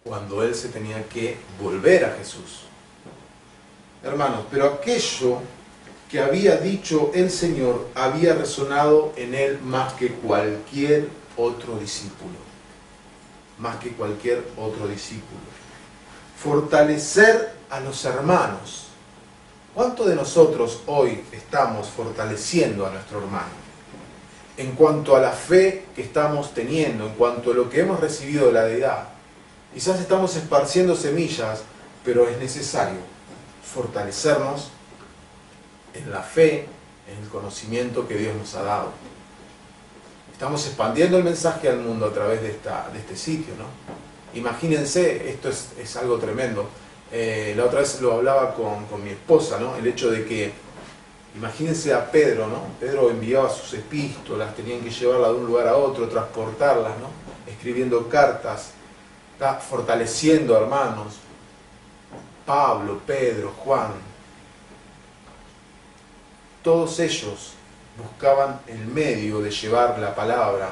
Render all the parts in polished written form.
cuando él se tenía que volver a Jesús. Hermanos, pero aquello que había dicho el Señor había resonado en él más que cualquier otro discípulo. Más que cualquier otro discípulo. Fortalecer a los hermanos. ¿Cuánto de nosotros hoy estamos fortaleciendo a nuestro hermano? En cuanto a la fe que estamos teniendo, en cuanto a lo que hemos recibido de la deidad. Quizás estamos esparciendo semillas, pero es necesario fortalecernos en la fe, en el conocimiento que Dios nos ha dado. Estamos expandiendo el mensaje al mundo a través de este sitio, ¿no? Imagínense, esto es algo tremendo. La otra vez lo hablaba con mi esposa, ¿no? El hecho de que, imagínense a Pedro, ¿no? Pedro enviaba sus epístolas, tenían que llevarlas de un lugar a otro, transportarlas, ¿no? Escribiendo cartas, está fortaleciendo a hermanos. Pablo, Pedro, Juan, todos ellos buscaban el medio de llevar la palabra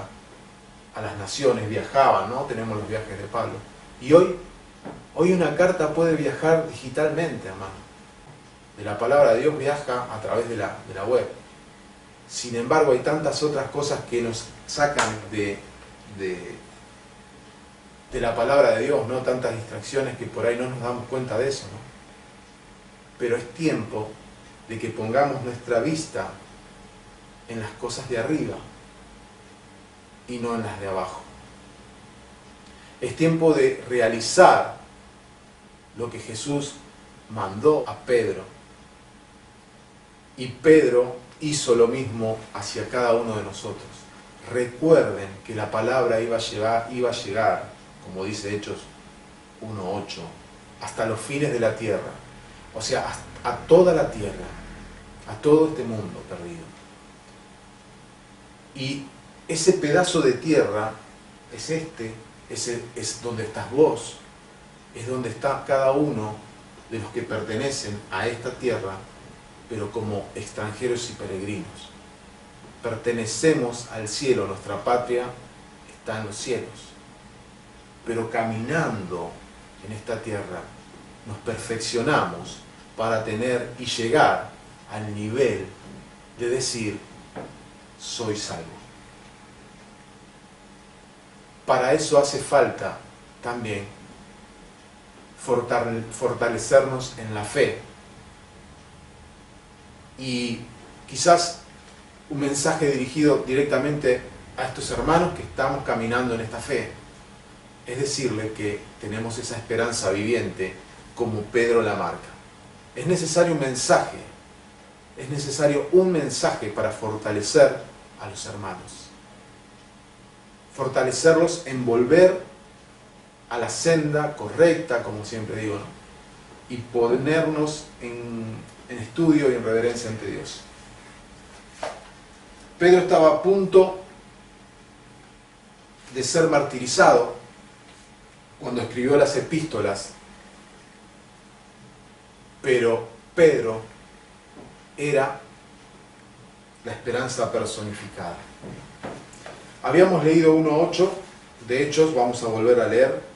a las naciones, viajaban, ¿no? Tenemos los viajes de Pablo. Y hoy una carta puede viajar digitalmente, hermano. De la palabra de Dios viaja a través de la web. Sin embargo, hay tantas otras cosas que nos sacan de la palabra de Dios, ¿no? Tantas distracciones que por ahí no nos damos cuenta de eso, ¿no? Pero es tiempo de que pongamos nuestra vista en las cosas de arriba y no en las de abajo. Es tiempo de realizar lo que Jesús mandó a Pedro. Y Pedro hizo lo mismo hacia cada uno de nosotros. Recuerden que la palabra iba a llegar, como dice Hechos 1:8, hasta los fines de la tierra. O sea, a toda la tierra, a todo este mundo perdido. Y ese pedazo de tierra es donde estás vos, es donde está cada uno de los que pertenecen a esta tierra, pero como extranjeros y peregrinos. Pertenecemos al cielo, nuestra patria está en los cielos, pero caminando en esta tierra nos perfeccionamos para tener y llegar al nivel de decir: soy salvo. Para eso hace falta también fortalecernos en la fe. Y quizás un mensaje dirigido directamente a estos hermanos que estamos caminando en esta fe es decirle que tenemos esa esperanza viviente como Pedro la marca. Es necesario un mensaje para fortalecer a los hermanos. Fortalecerlos en volver a la senda correcta, como siempre digo, ¿no? Y ponernos en estudio y en reverencia ante Dios. Pedro estaba a punto de ser martirizado cuando escribió las epístolas, pero Pedro era la esperanza personificada. Habíamos leído 1:8 de Hechos, vamos a volver a leer.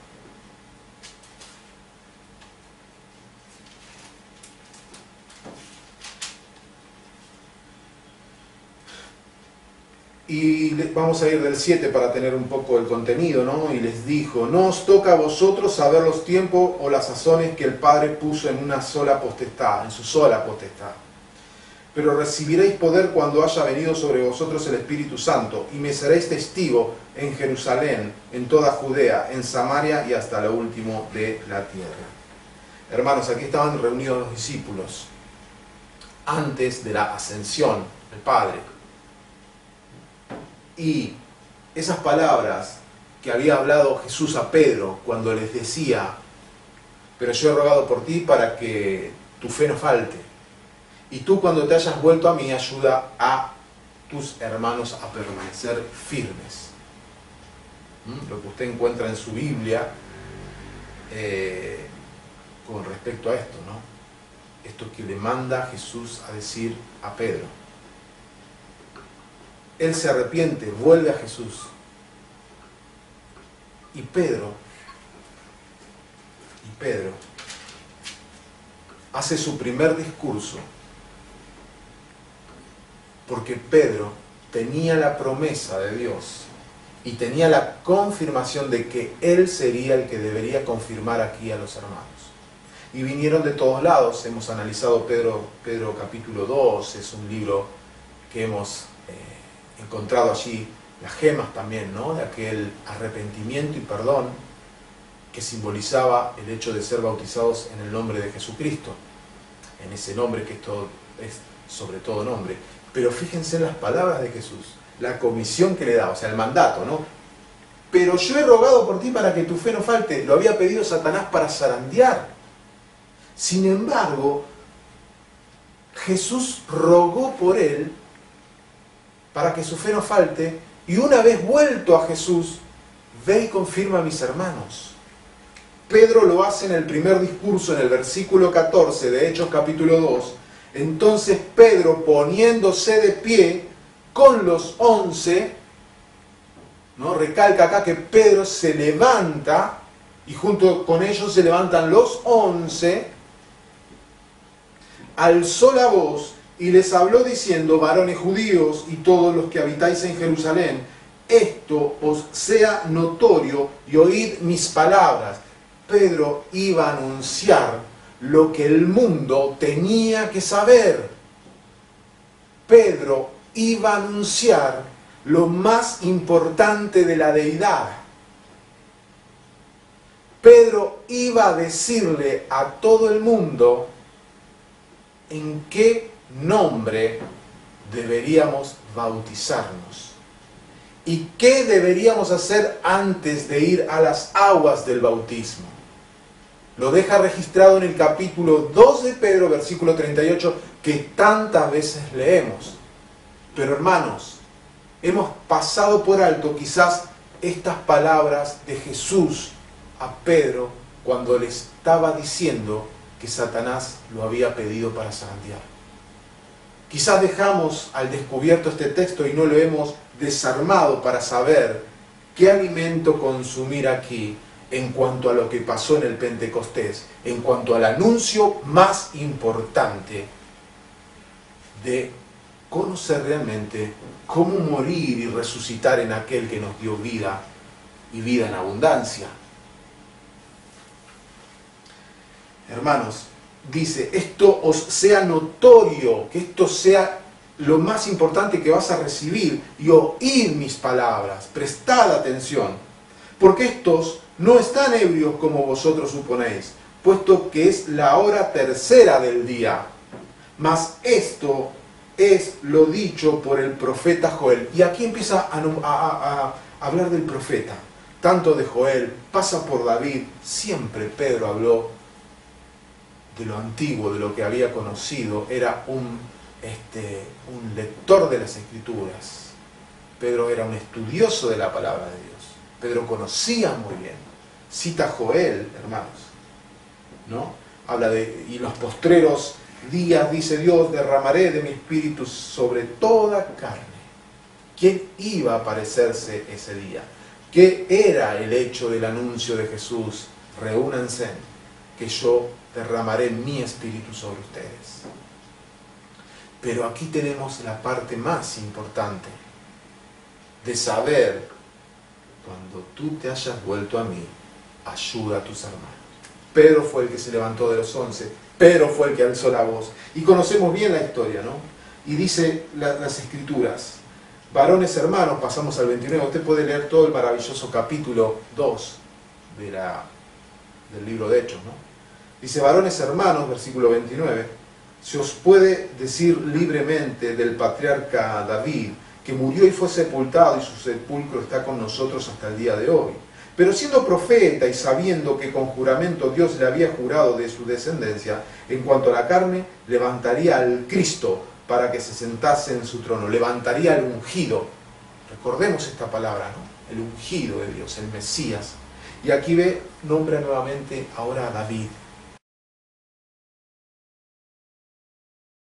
Y vamos a ir del 7 para tener un poco el contenido, ¿no? Y les dijo: no os toca a vosotros saber los tiempos o las sazones que el Padre puso en una sola potestad, en su sola potestad. Pero recibiréis poder cuando haya venido sobre vosotros el Espíritu Santo, y me seréis testigo en Jerusalén, en toda Judea, en Samaria y hasta lo último de la tierra. Hermanos, aquí estaban reunidos los discípulos antes de la ascensión del Padre. Y esas palabras que había hablado Jesús a Pedro cuando les decía: pero yo he rogado por ti para que tu fe no falte. Y tú, cuando te hayas vuelto a mí, ayuda a tus hermanos a permanecer firmes. Lo que usted encuentra en su Biblia con respecto a esto, ¿no? Esto que le manda Jesús a decir a Pedro. Él se arrepiente, vuelve a Jesús. Y Pedro Pedro hace su primer discurso porque Pedro tenía la promesa de Dios y tenía la confirmación de que él sería el que debería confirmar aquí a los hermanos. Y vinieron de todos lados. Hemos analizado Pedro capítulo 2, es un libro que hemos encontrado allí las gemas también, ¿no? De aquel arrepentimiento y perdón que simbolizaba el hecho de ser bautizados en el nombre de Jesucristo, en ese nombre que esto es sobre todo nombre. Pero fíjense en las palabras de Jesús, la comisión que le da, o sea, el mandato, ¿no? Pero yo he rogado por ti para que tu fe no falte. Lo había pedido Satanás para zarandear. Sin embargo, Jesús rogó por él para que su fe no falte, y una vez vuelto a Jesús, ve y confirma a mis hermanos. Pedro lo hace en el primer discurso, en el versículo 14 de Hechos capítulo 2. Entonces Pedro, poniéndose de pie con los 11, ¿no? Recalca acá que Pedro se levanta, y junto con ellos se levantan los 11, alzó la voz y les habló diciendo: varones judíos y todos los que habitáis en Jerusalén, esto os sea notorio y oíd mis palabras. Pedro iba a anunciar lo que el mundo tenía que saber. Pedro iba a anunciar lo más importante de la deidad. Pedro iba a decirle a todo el mundo en qué nombre deberíamos bautizarnos y qué deberíamos hacer antes de ir a las aguas del bautismo. Lo deja registrado en el capítulo 2 de Pedro, versículo 38, que tantas veces leemos. Pero hermanos, hemos pasado por alto quizás estas palabras de Jesús a Pedro cuando le estaba diciendo que Satanás lo había pedido para zarandear. Quizás dejamos al descubierto este texto y no lo hemos desarmado para saber qué alimento consumir aquí en cuanto a lo que pasó en el Pentecostés, en cuanto al anuncio más importante de conocer realmente cómo morir y resucitar en aquel que nos dio vida y vida en abundancia. Hermanos, dice, esto os sea notorio, que esto sea lo más importante que vas a recibir, y oíd mis palabras, prestad atención, porque estos no están ebrios como vosotros suponéis, puesto que es la hora tercera del día. Mas esto es lo dicho por el profeta Joel. Y aquí empieza a hablar del profeta, tanto de Joel, pasa por David. Siempre Pedro habló de lo antiguo, de lo que había conocido. Era un lector de las Escrituras. Pedro era un estudioso de la palabra de Dios. Pedro conocía muy bien. Cita Joel, hermanos, ¿no? Habla de, y los postreros días, dice Dios, derramaré de mi espíritu sobre toda carne. ¿Quién iba a aparecerse ese día? ¿Qué era el hecho del anuncio de Jesús? Reúnanse, que yo derramaré mi espíritu sobre ustedes. Pero aquí tenemos la parte más importante de saber, cuando tú te hayas vuelto a mí, ayuda a tus hermanos. Pedro fue el que se levantó de los 11, Pedro fue el que alzó la voz, y conocemos bien la historia, ¿no? Y dice las Escrituras, varones hermanos, pasamos al 29, usted puede leer todo el maravilloso capítulo 2 del libro de Hechos, ¿no? Dice, varones hermanos, versículo 29, se os puede decir libremente del patriarca David, que murió y fue sepultado, y su sepulcro está con nosotros hasta el día de hoy. Pero siendo profeta y sabiendo que con juramento Dios le había jurado de su descendencia, en cuanto a la carne, levantaría al Cristo para que se sentase en su trono, levantaría al ungido. Recordemos esta palabra, ¿no? El ungido de Dios, el Mesías. Y aquí nombra nuevamente ahora a David.